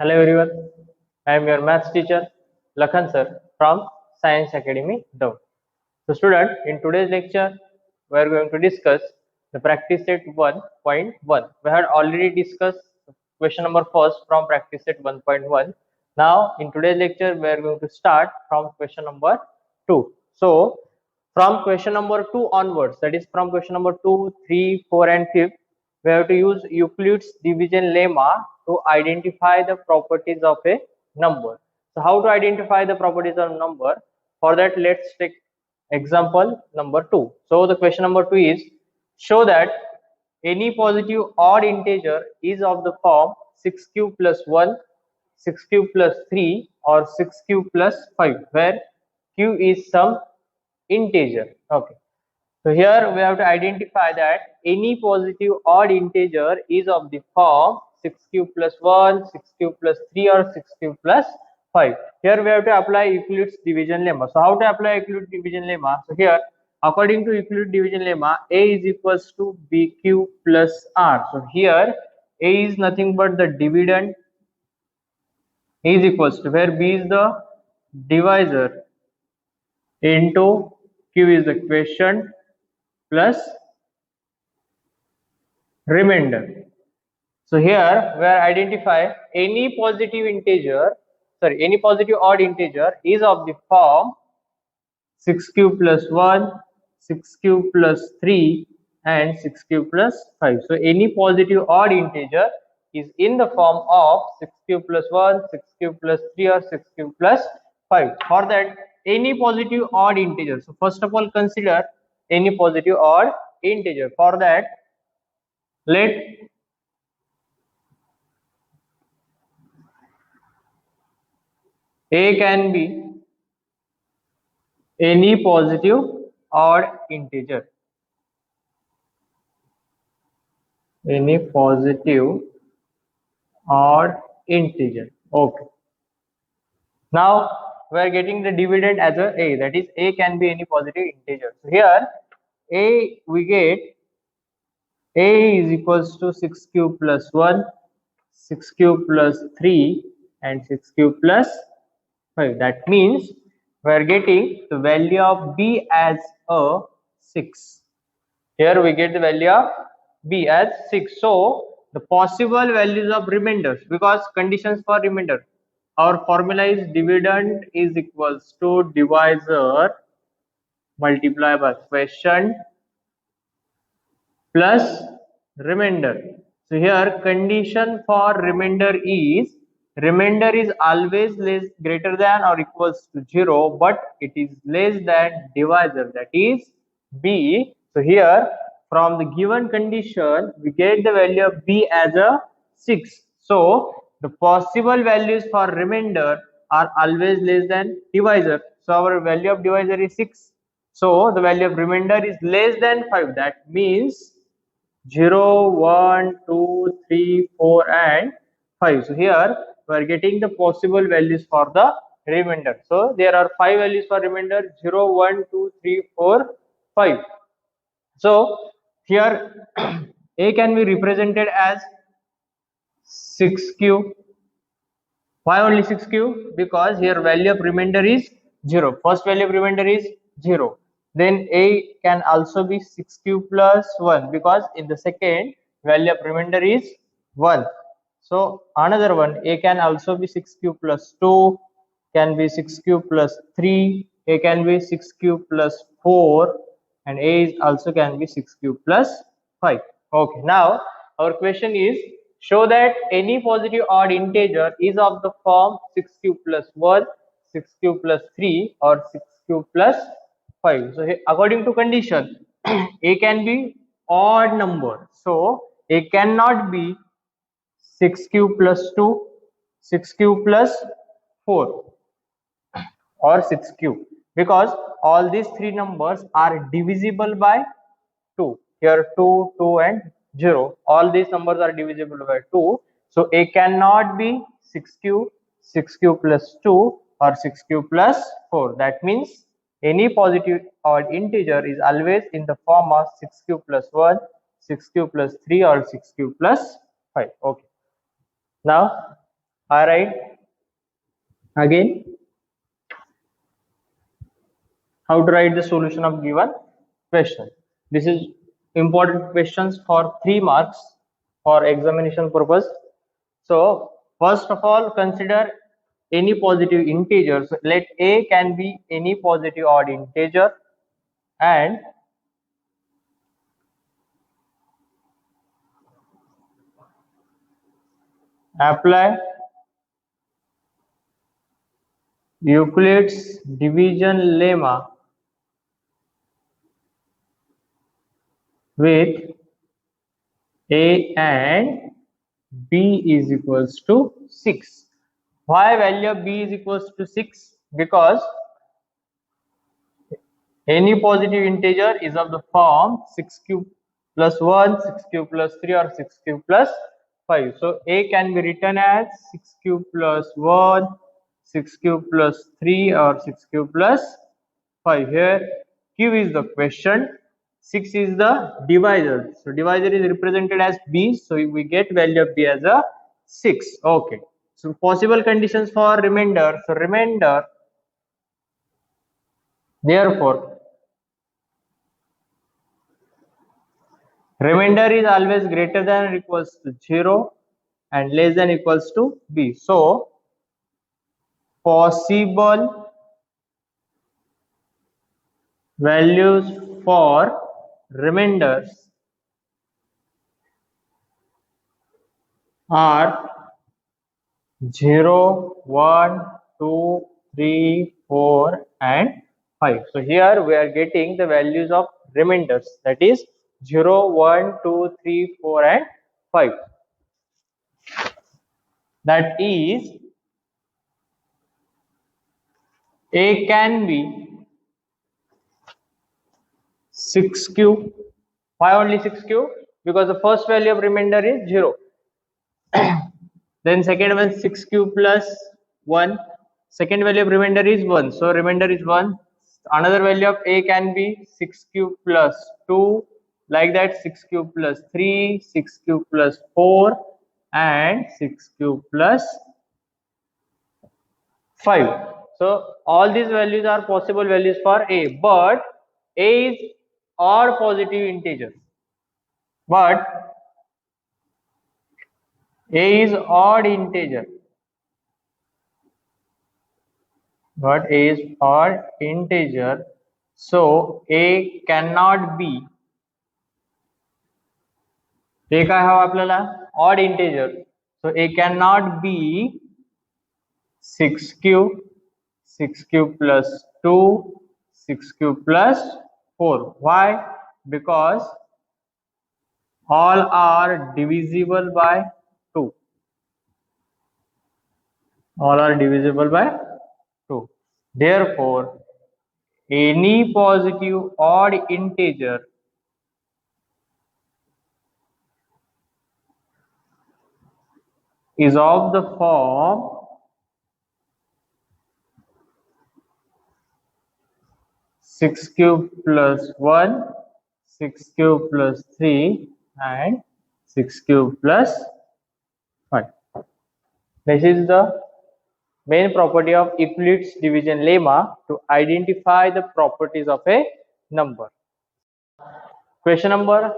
Hello everyone, I am your maths teacher Lakhan sir from Science Academy Down. So student, in today's lecture we are going to discuss the practice set 1.1. We had already discussed question number first from practice set 1.1. Now in today's lecture we are going to start from question number 2. So from question number 2 onwards, that is from question number 2, 3, 4 and 5, we have to use Euclid's division lemma to identify the properties of a number. So how to identify the properties of a number? For that, let's take example number 2. So the question number 2 is, show that any positive odd integer is of the form 6q plus 1, 6q plus 3 or 6q plus 5, where q is some integer. Okay, so here we have to identify that any positive odd integer is of the form 6q plus 1, 6q plus 3 or 6q plus 5. Here we have to apply Euclid's division lemma. So how to apply Euclid's division lemma? So here, according to Euclid's division lemma, A is equals to BQ plus R. So here A is nothing but the dividend, is equals to where B is the divisor into Q is the quotient plus remainder. So here we are identify any positive integer, any positive odd integer is of the form 6q plus 1, 6q plus 3 and 6q plus 5. So any positive odd integer is in the form of 6q plus 1, 6q plus 3 or 6q plus 5. For that, any positive odd integer. So first of all, consider any positive odd integer. For that, let A can be any positive odd integer. Any positive odd integer. Okay. Now we are getting the dividend as a, that is A can be any positive integer. So here A we get A is equals to 6q plus 1, 6q plus 3 and 6q plus 5. That means we are getting the value of B as a 6. Here we get the value of B as 6. So the possible values of remainders, because conditions for remainder, our formula is dividend is equals to divisor multiplied by quotient plus remainder. So here condition for remainder is always greater than or equals to 0, but it is less than divisor, that is B. So here from the given condition we get the value of B as a 6. So the possible values for remainder are always less than divisor. So our value of divisor is 6. So the value of remainder is less than 5. That means 0, 1, 2, 3, 4 and 5. So here we are getting the possible values for the remainder. So there are 5 values for remainder: 0, 1, 2, 3, 4, 5. So here A can be represented as 6q. Why only 6q? Because here value of remainder is 0. First value of remainder is 0. Then A can also be 6q plus 1, because in the second value of remainder is 1. So another one, A can also be 6q plus 2, can be 6q plus 3, A can be 6q plus 4 and A is also can be 6q plus 5. Okay, now our question is, show that any positive odd integer is of the form 6q plus 1, 6q plus 3 or 6q plus 5. So according to condition, A can be odd number. So A cannot be 6q plus 2, 6q plus 4 or 6q, because all these three numbers are divisible by 2. Here 2, 2 and 0. All these numbers are divisible by 2. So A cannot be 6q, 6q plus 2 or 6q plus 4. That means any positive odd integer is always in the form of 6q plus 1, 6q plus 3 or 6q plus 5. Okay. Now All right. Again, how to write the solution of given question. This is important questions for 3 marks for examination purpose. So first of all, consider any positive integer. So let a can be any positive odd integer, and apply Euclid's division lemma with a and b is equals to 6. Why value of b is equals to 6? Because any positive integer is of the form 6 cube plus 1, 6 cube plus 3, or 6 cube plus 5. So a can be written as 6 cube plus 1, 6 cube plus 3, or 6 cube plus 5. Here q is the question, 6 is the divisor. So divisor is represented as b, so we get value of b as a 6. Okay. So possible conditions for remainder. So remainder, therefore remainder is always greater than or equals to 0 and less than equals to b. So possible values for remainders are 0, 1, 2, 3, 4, and 5. So here we are getting the values of remainders, that is 0, 1, 2, 3, 4, and 5. That is, a can be 6 cube. Why only 6 cube? Because the first value of remainder is 0. Then second one 6 cube plus 1. Second value of remainder is 1. So remainder is 1. Another value of a can be 6 cube plus 2. Like that, 6 cube plus 3, 6 cube plus 4, and 6 cube plus 5. So all these values are possible values for a, but a is odd positive integer. But a is odd integer. But a is odd integer. So a cannot be. a काय हवा आपल्याला odd integer. So a cannot be 6 cube, 6 cube plus 2, 6 cube plus 4. Why? Because all are divisible by 2. All are divisible by 2. Therefore, any positive odd integer is of the form 6 cube plus 1, 6 cube plus 3, and 6 cube plus 5. This is the main property of Euclid's division lemma to identify the properties of a number. Question number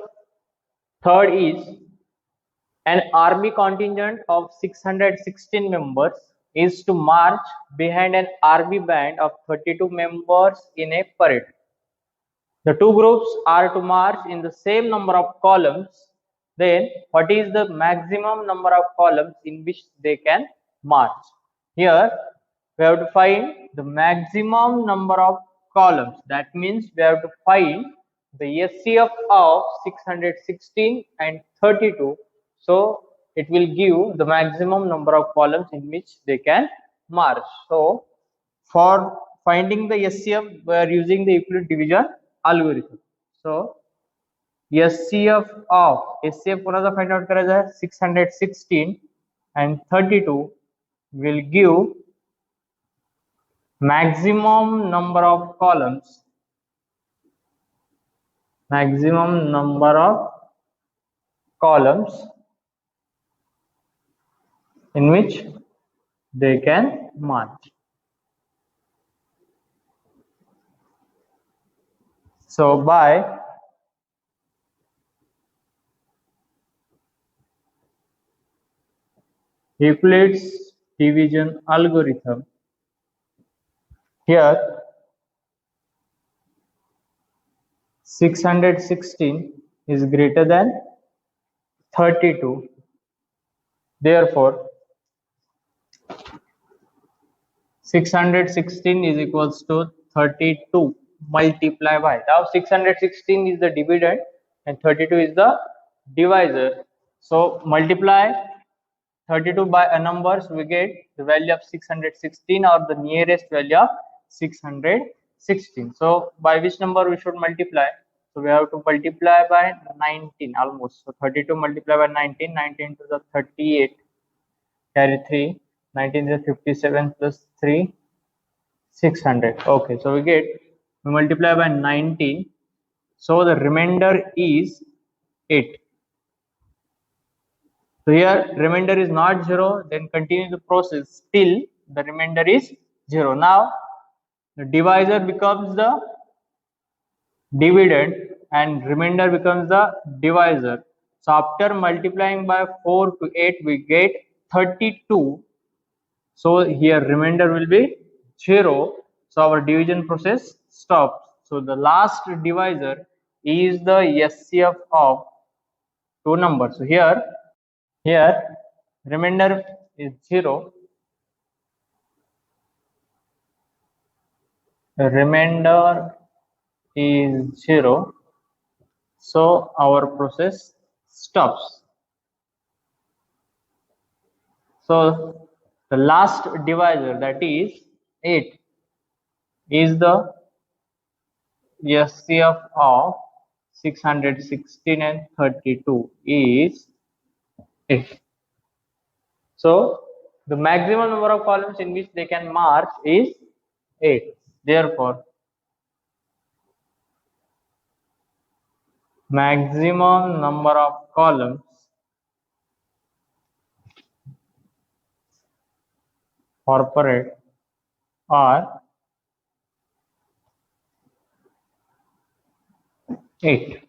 3rd is, an army contingent of 616 members is to march behind an army band of 32 members in a parade. The two groups are to march in the same number of columns. Then what is the maximum number of columns in which they can march? Here we have to find the maximum number of columns. That means we have to find the SCF of 616 and 32. So it will give the maximum number of columns in which they can march. So for finding the SCF, we are using the Euclid division algorithm. So SCF कोणाचा find out करायचा आहे 616 and 32 will give maximum number of columns in which they can march. So by Euclid's division algorithm, here 616 is greater than 32. Therefore, 616 is equals to 32 multiplied by. Now 616 is the dividend and 32 is the divisor. So multiply 32 by a number, so we get the value of 616 or the nearest value of 616. So by which number we should multiply? So we have to multiply by 19 almost. So 32 multiplied by 19, 19 to the 38, carry 3, 19 is 57 plus 3, 600. Okay, so we multiply by 19. So the remainder is 8. So here remainder is not 0, then continue the process till the remainder is 0. Now the divisor becomes the dividend and remainder becomes the divisor. So after multiplying by 4 to 8 we get 32. So here remainder will be 0. So our division process stops. So the last divisor is the SCF of two numbers. So here remainder is 0. Remainder is 0. So our process stops. So the last divisor, that is 8, is the SCF of 616 and 32 is 8. So the maximum number of columns in which they can march is 8. Therefore, maximum number of columns corporate are 8.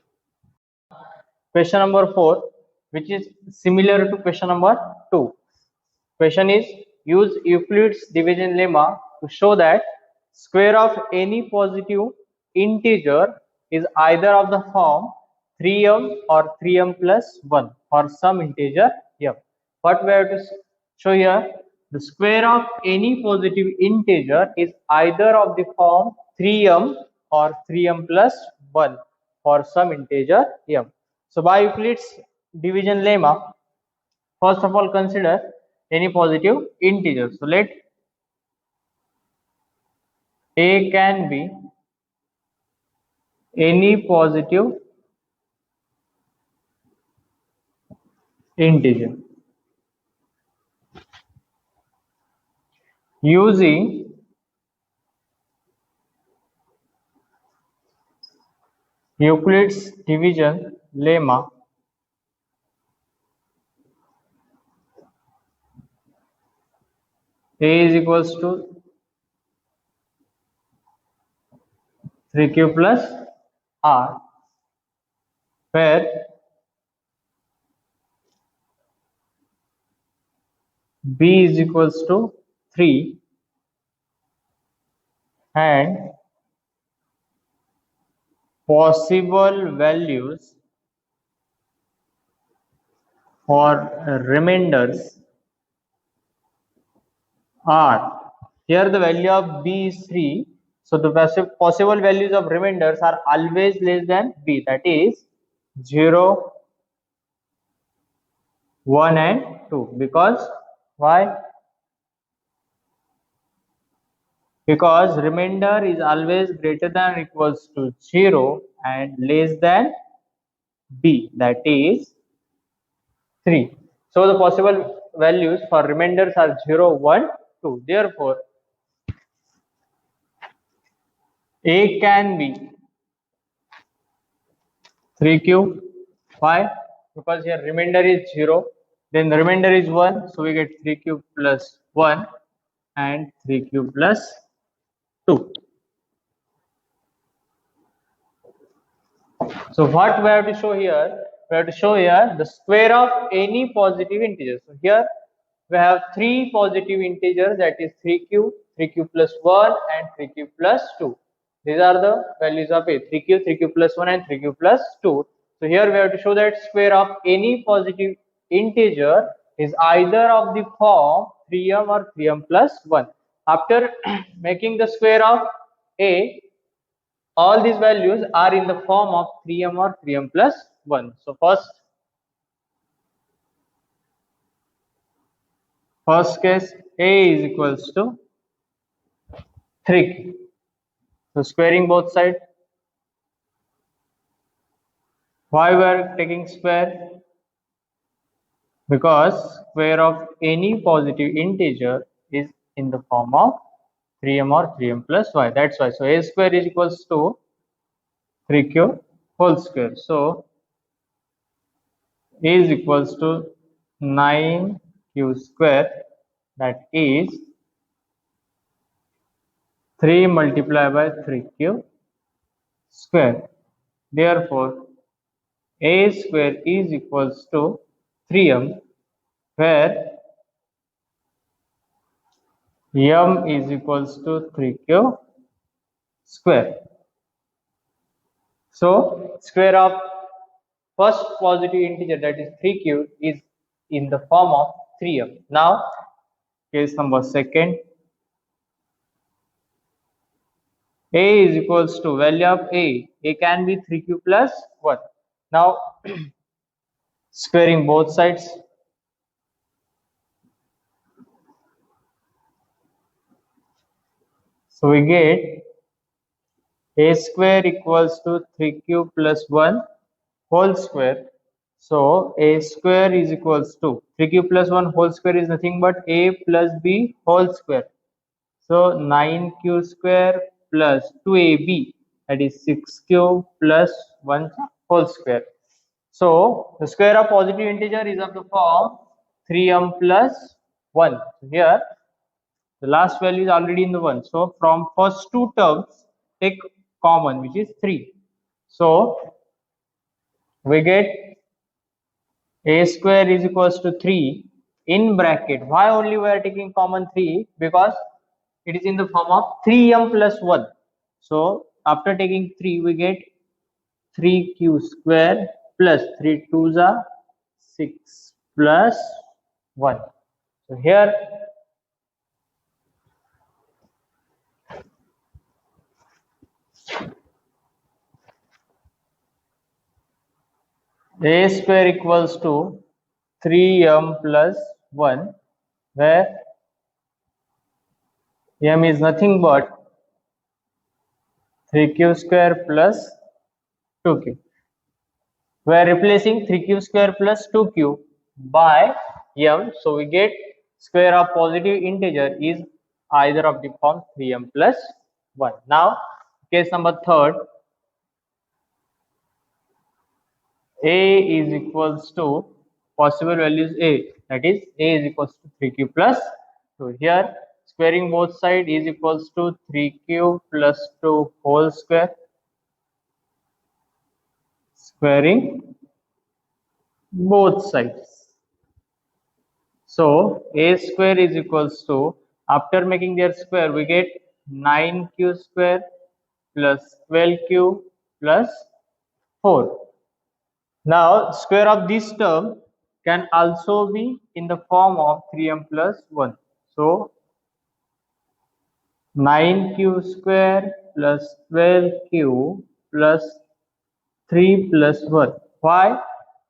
Question number 4, which is similar to question number 2. Question is, use Euclid's division lemma to show that square of any positive integer is either of the form 3m or 3m plus 1 for some integer m. What we have to show here, the square of any positive integer is either of the form 3m or 3m plus 1 for some integer m. So by Euclid's division lemma, first of all consider any positive integer. So let a can be any positive integer. Using Euclid's division lemma, a is equals to 3q plus r, where b is equals to 3 and possible values for remainders are, here the value of b is 3, so the possible values of remainders are always less than b, that is 0, 1 and 2. Because why? Because remainder is always greater than or equals to 0 and less than b, that is 3. So the possible values for remainders are 0, 1, 2. Therefore, a can be 3q. Why? Because here remainder is 0, then the remainder is 1, so we get 3q plus 1 and 3q plus 2. So what we have to show here? We have to show here the square of any positive integer. So here we have three positive integers, that is 3q, 3q plus 1 and 3q plus 2. These are the values of a 3q, 3q plus 1 and 3q plus 2. So here we have to show that square of any positive integer is either of the form 3m or 3m plus 1. After making the square of a, all these values are in the form of 3m or 3m plus 1. So first case, a is equals to 3q. So squaring both sides. Why we are taking square? Because square of any positive integer is in the form of 3m or 3m plus y. That's why. So a square is equals to 3q whole square. So a is equals to 9q square, that is 3 multiplied by 3q square. Therefore, a square is equals to 3m, where m is equals to 3q square. So square of first positive integer, that is 3q, is in the form of 3m. Now case number second, a is equals to value of a can be 3q plus 1. Now squaring both sides, so we get a square equals to 3q plus 1 whole square. So a square is equals to 3q plus 1 whole square is nothing but a plus b whole square. So 9q square plus 2ab, that is 6q plus 1 whole square. So the square of positive integer is of the form 3m plus 1. Here the last value is already in the 1. So from first two terms take common, which is 3. So we get a square is equals to 3 in bracket. Why only we are taking common 3? Because it is in the form of 3m plus 1. So after taking 3, we get 3q square plus 3 2s are 6 plus 1. So here a square equals to 3m plus 1, where m is nothing but 3q square plus 2q. We are replacing 3q square plus 2q by m. So we get square of positive integer is either of the form 3m plus 1. Now case number third, a is equals to possible values a, that is a is equals to 3q plus 2. Here squaring both sides is equals to 3q plus 2 whole square, squaring both sides. So a square is equals to, after making their square, we get 9q square plus 12q plus 4. Now square of this term can also be in the form of 3m plus 1. So 9q square plus 12q plus 3 plus 1. Why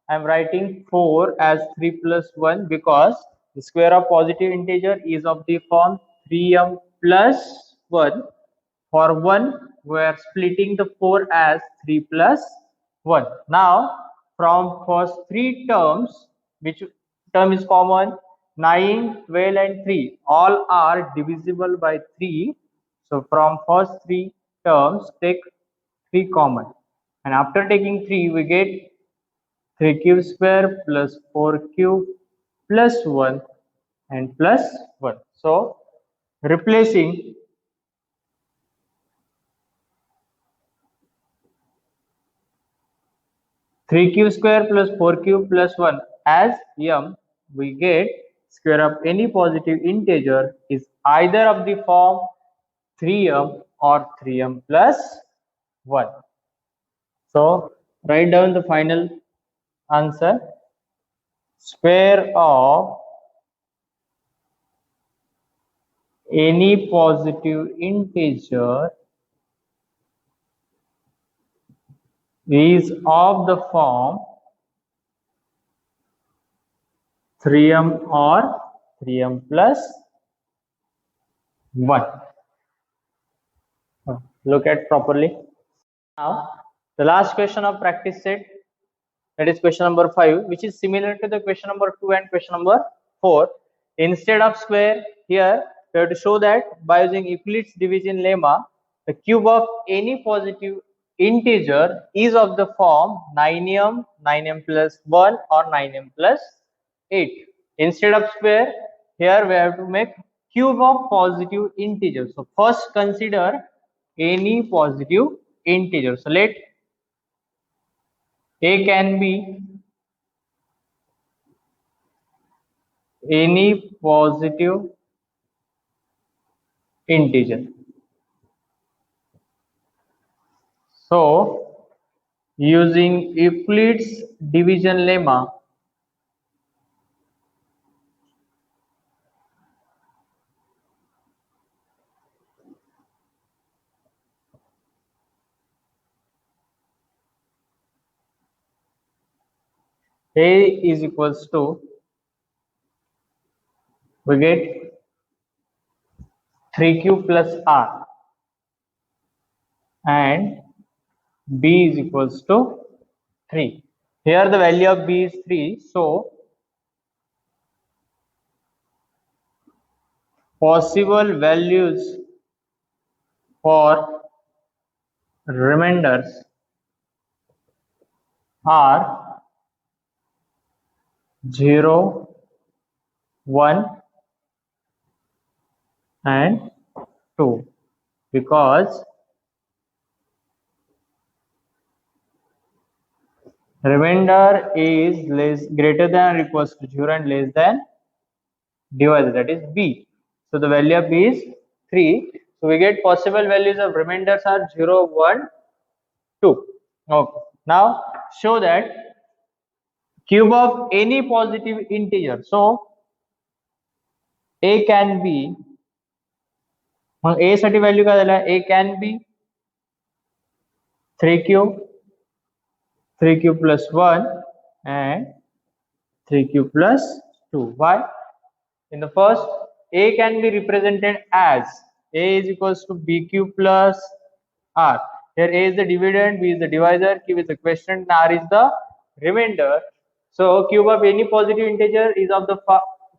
I am writing 4 as 3 plus 1? Because the square of positive integer is of the form 3m plus 1. For 1, we are splitting the 4 as 3 plus 1. Now from first three terms, which term is common? 9, 12 and 3 all are divisible by 3. So from first three terms take 3 common, and after taking 3 we get 3q square plus 4q plus 1 and plus 1. So replacing 3q square plus 4q plus 1 as m, we get square of any positive integer is either of the form 3m or 3m plus 1. So write down the final answer. Square of any positive integer is of the form 3m or 3m plus 1. Look at properly. Now, the last question of practice set, that is question number 5, which is similar to the question number 2 and question number 4. Instead of square, here we have to show that by using Euclid's division lemma, the cube of any positive integer is of the form 9m, 9m plus 1 or 9m plus 8. Instead of square, here we have to make cube of positive integer. So first consider any positive integer. So let A can be any positive integer. So using Euclid's division lemma, A is equals to, we get 3q plus r and B is equals to 3. Here the value of B is 3. So possible values for remainders are 0, 1 and 2, because remainder is greater than or equals to 0 and less than divisor, that is B. So the value of B is 3. So we get possible values of remainders are 0, 1, 2. Okay. Now show that cube of any positive integer. So A can be, A साठी value काय झाला, A can be 3q plus 1 and 3q plus 2. Why? In the first, A can be represented as A is equals to BQ plus R. Here A is the dividend, B is the divisor, Q is the quotient, and R is the remainder. So cube of any positive integer is of the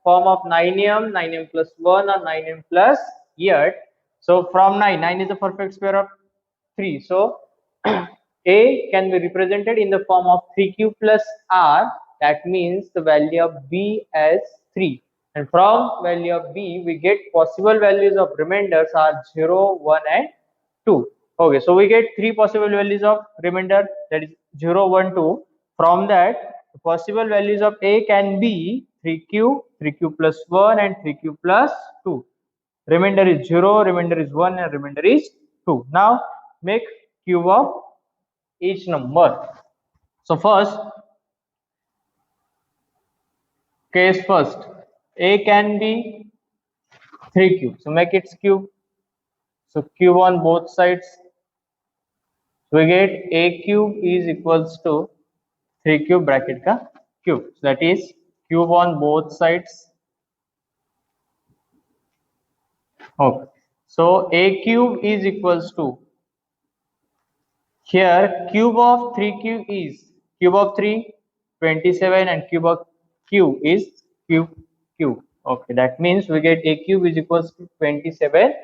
form of 9m, 9m plus 1 or 9m plus 8. So from 9 is the perfect square of 3. So A can be represented in the form of 3q plus R. That means the value of B as 3. And from value of B, we get possible values of remainders are 0, 1 and 2. Okay, so we get 3 possible values of remainder, that is 0, 1, 2. From that, the possible values of A can be 3q, 3q plus 1 and 3q plus 2. Remainder is 0, remainder is 1 and remainder is 2. Now make cube of each number. So first, case first, A can be 3q. So make its cube. So cube on both sides. So we get A cube is equals to 3 cube bracket ka cube. So that is cube on both sides. Okay. So A cube is equals to, here cube of 3q is cube of 3, 27, and cube of q is cube. Okay, that means we get A cube is equals to 27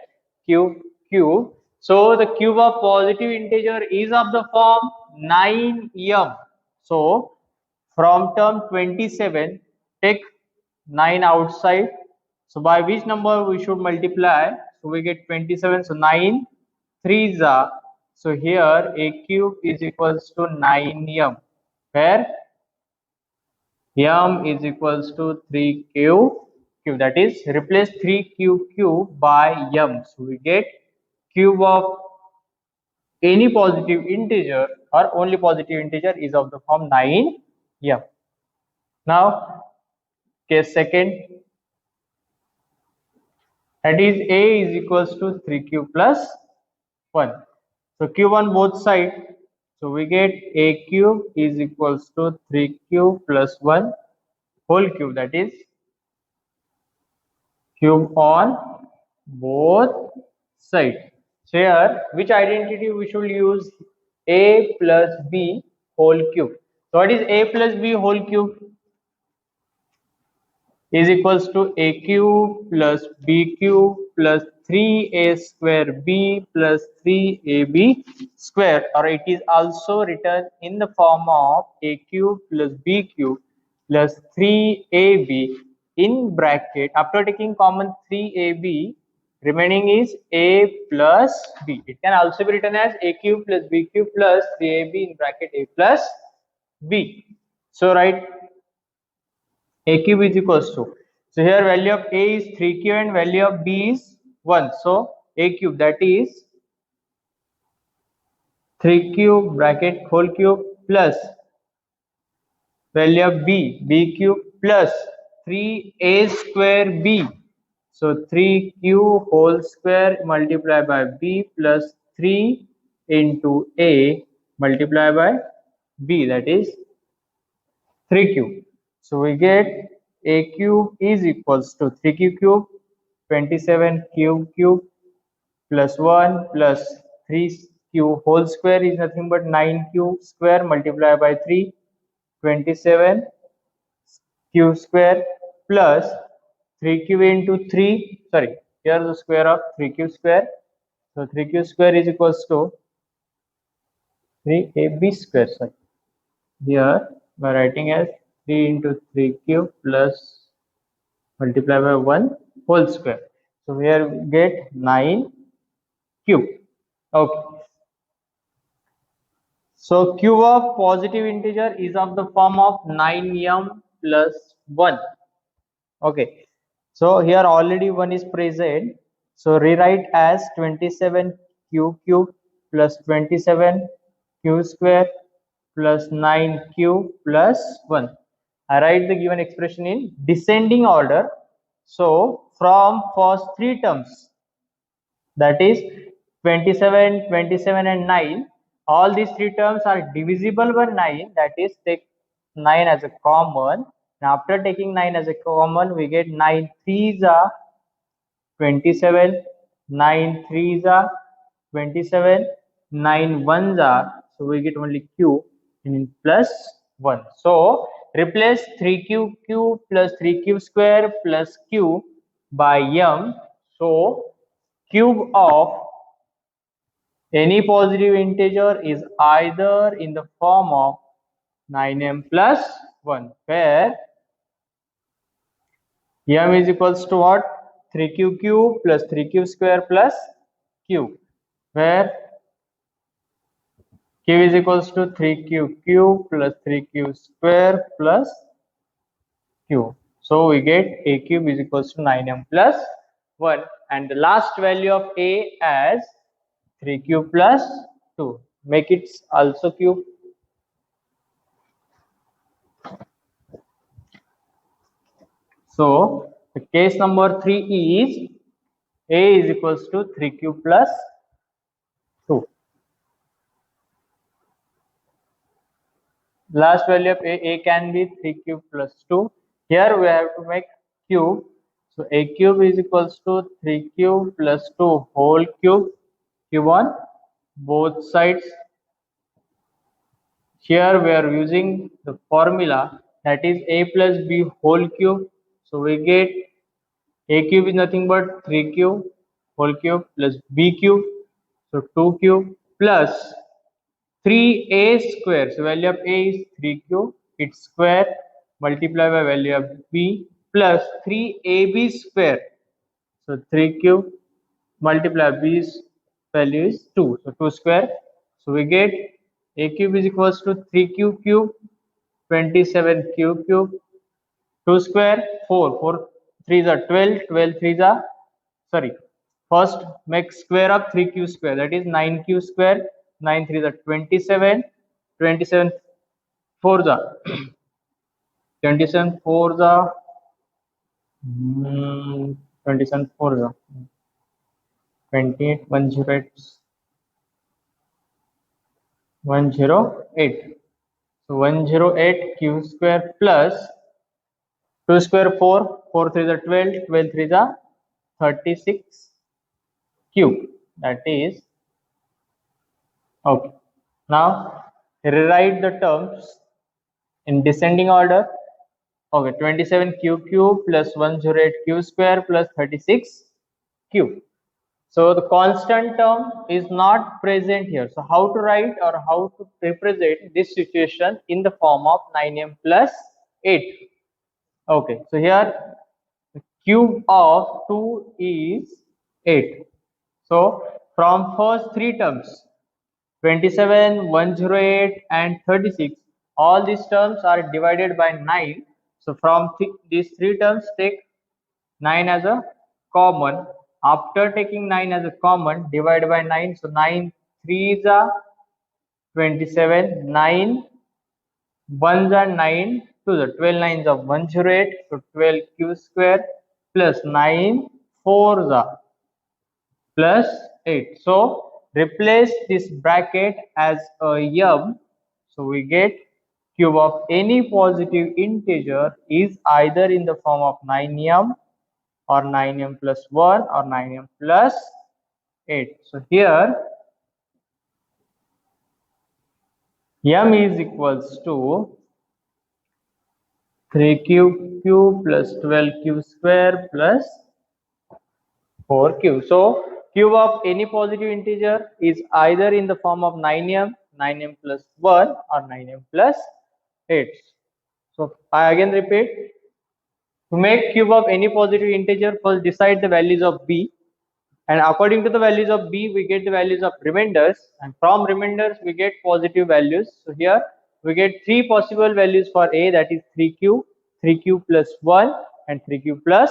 cube. So the cube of positive integer is of the form 9m. So from term 27, take 9 outside. So by which number we should multiply? So we get 27. So 9 3s are. So here a cube is equals to 9m, where m is equals to 3q cube. That is, replace 3q cube by m. So we get cube of any positive integer or only positive integer is of the form 9m. Now case second, that is a is equals to 3q plus 1. So cube on both sides. So we get a cube is equals to 3q plus 1 whole cube, that is cube on both sides. So here, which identity we should use? A plus b whole cube. So what is a plus b whole cube? Is equals to a cube plus b cube plus 3a square b plus 3ab square, or it is also written in the form of a cube plus b cube plus 3ab in bracket. After taking common 3ab, remaining is a plus b. It can also be written as a cube plus b cube plus 3ab in bracket a plus b. So write a cube is equals to, so here value of a is 3q and value of b is 1. So a cube, that is 3q bracket whole cube plus value of b cube plus 3a square b. So 3q whole square multiplied by b plus 3 into a multiplied by b, that is 3q. So we get a cube is equals to 3q cube, 27q cube plus 1 plus 3q whole square is nothing but 9q square multiplied by 3, 27q square plus 3q into 3, sorry, here the square of 3q square. So 3q square is equals to 3ab square. Sorry, here by writing as 3 into 3q plus multiplied by 1 whole square. So here we get 9 cube. Okay. So cube of positive integer is of the form of 9m plus 1. Okay. So here already 1 is present. So rewrite as 27q cube plus 27q square plus 9q plus 1. I write the given expression in descending order. So from first three terms, that is 27, 27 and 9, all these three terms are divisible by 9, that is take 9 as a common. Now after taking 9 as a common, we get 9 3s are 27, 9 3s are 27, 9 1s are, so we get only q in plus 1. So replace 3q cube plus 3q square plus q by m. So cube of any positive integer is either in the form of 9m plus 1, where m is equals to what? 3q cube plus 3q square plus q, where q is equals to 3q cube plus 3q square plus q. So we get a cube is equals to 9m plus 1, and the last value of a as 3q plus 2. Make it also cube. So the case number 3 is a is equals to 3q plus 2. Last value of a can be 3q plus 2. Here we have to make cube. So a cube is equals to 3q plus 2 whole cube, cube on both sides. Here we are using the formula, that is a plus b whole cube. So we get a cube is nothing but 3q whole cube plus b cube, so 2 cube plus 3a square. So value of a is 3q, its square multiplied by value of b plus 3ab square. So 3 cube multiply b's value is 2. So 2 square. So we get a cube is equals to 3q cube, 27q cube, 2 square 4. 4 3s are 12, 12 3s are sorry. First make square of 3q square, that is 9q square, 9 3s are 27, 27 4s are 27 4s are 27 4s are 28 108 108. So 108 q square plus 2 square 4, 4 3s are 12, 12 3s are 36 cube, that is okay. Now rewrite the terms in descending order. Okay, 27 q cube plus 108 q square plus 36 cube. So the constant term is not present here. So how to write or how to represent this situation in the form of 9m plus 8? Okay, so here the cube of 2 is 8. So from first three terms 27, 108 and 36, all these terms are divided by 9. So from these three terms take 9 as a common. After taking 9 as a common, divide by 9. So 9 3s are 27, 9 1s are 9, to the 12 nines of 108. So 12 q square plus 9 4s are plus 8. So replace this bracket as a m. So we get cube of any positive integer is either in the form of 9m or 9m plus 1 or 9m plus 8. So here m is equals to 3q cube plus 12q square plus 4q. So cube of any positive integer is either in the form of 9m, 9m plus 1 or 9m plus 8. So I again repeat, to make cube of any positive integer, first decide the values of b, and according to the values of b we get the values of remainders, and from remainders we get positive values. So here we get three possible values for a, that is 3q, 3q plus 1 and 3q plus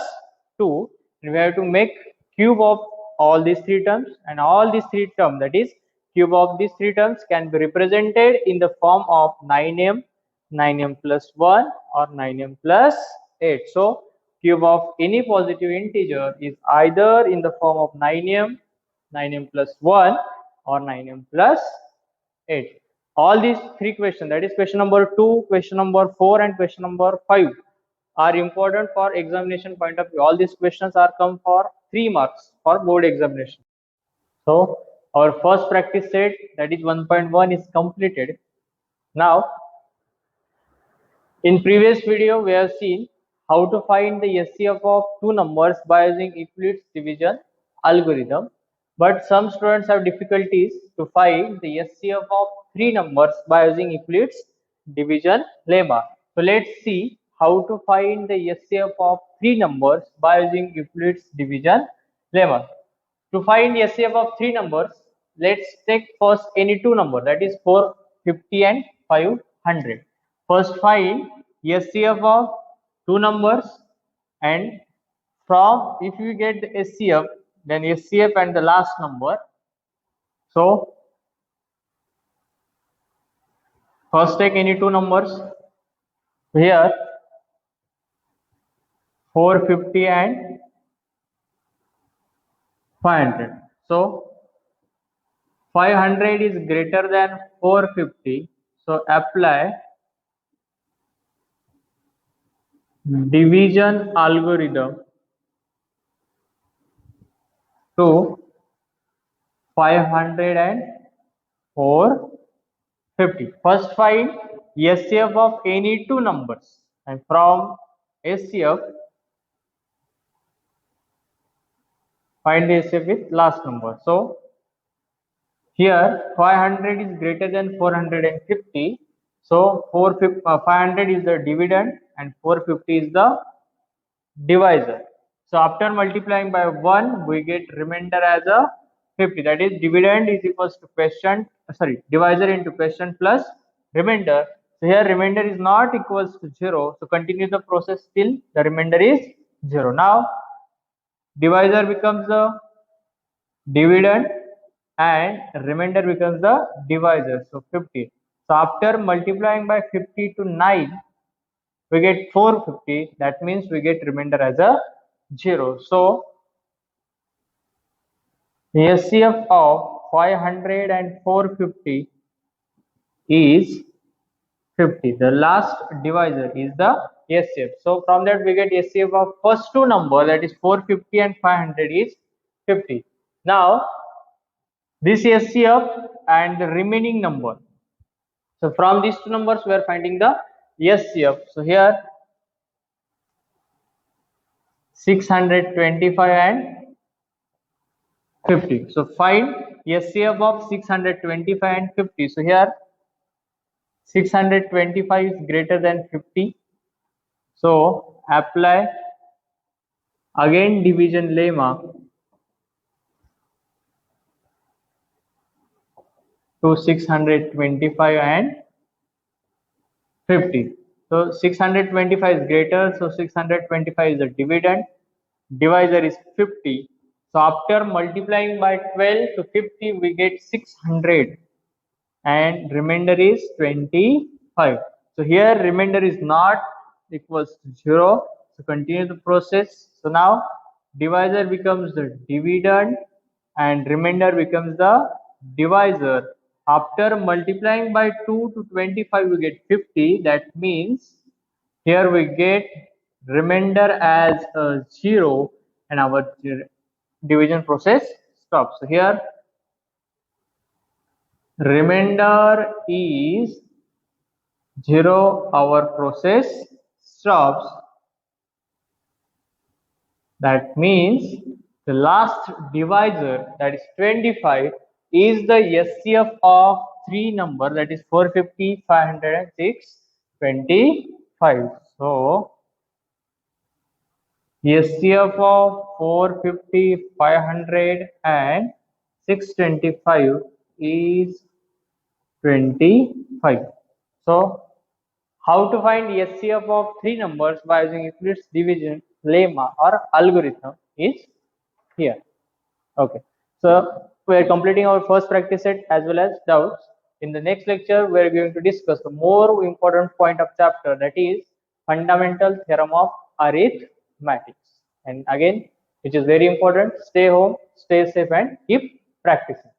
2, and we have to make cube of all these three terms, and all these three terms, that is cube of these three terms, can be represented in the form of 9m, 9m plus 1 or 9m plus 8. So cube of any positive integer is either in the form of 9m, 9m plus 1 or 9m plus 8. All these three questions, that is question number 2, question number 4 and question number 5, are important for examination point of view. All these questions are come for 3 marks for board examination. So our first practice set, that is 1.1, is completed. Now in previous video we have seen how to find the SCF of two numbers by using Euclid's division algorithm, but some students have difficulties to find the SCF of three numbers by using Euclid's division lemma. So let's see how to find the SCF of three numbers by using Euclid's division lemma. To find SCF of three numbers, let's take first any two number, that is 450 and 500. First find SCF of two numbers, and from if you get the SCF, then SCF and the last number. So first take any two numbers. Here 450 and 500. So 500 is greater than 450. So apply division algorithm to 500 and 450. First find SCF of any two numbers, and from SCF find the SCF with last number. So here 500 is greater than 450. So 500 is the dividend and 450 is the divisor. So after multiplying by 1, we get remainder as a 50. That is dividend is equals to quotient, divisor into quotient plus remainder. So here remainder is not equals to 0. So continue the process till the remainder is 0. Now divisor becomes the dividend and remainder becomes the divisor. So 50. So after multiplying by 50 to 9, we get 450. That means we get remainder as a 0. So the HCF of 500 and 450 is 50. The last divisor is the HCF. So from that we get HCF of first two number, that is 450 and 500 is 50. Now this HCF and the remaining number. So from these two numbers we are finding the HCF. So here 625 and 50. So find HCF of 625 and 50. So here 625 is greater than 50. So apply again division lemma to 625 and 50. So 625 is greater, so 625 is the dividend. Divisor is 50. So after multiplying by 12 to 50, we get 600 and remainder is 25. So here remainder is not equals to 0. So continue the process. So now divisor becomes the dividend and remainder becomes the divisor. After multiplying by 2 to 25, we get 50. That means here we get remainder as a 0 and our division process stops. So here remainder is 0, our process stops. That means the last divisor, that is 25, is the HCF of three number, that is 450, 506, 25. So HCF of 450, 500 and 625 is 25. So how to find HCF of three numbers by using Euclid's division lemma or algorithm is here. Okay, so we are completing our first practice set as well as doubts. In the next lecture, we are going to discuss the more important point of chapter, that is fundamental theorem of arithmetics. And again, which is very important, stay home, stay safe and keep practicing.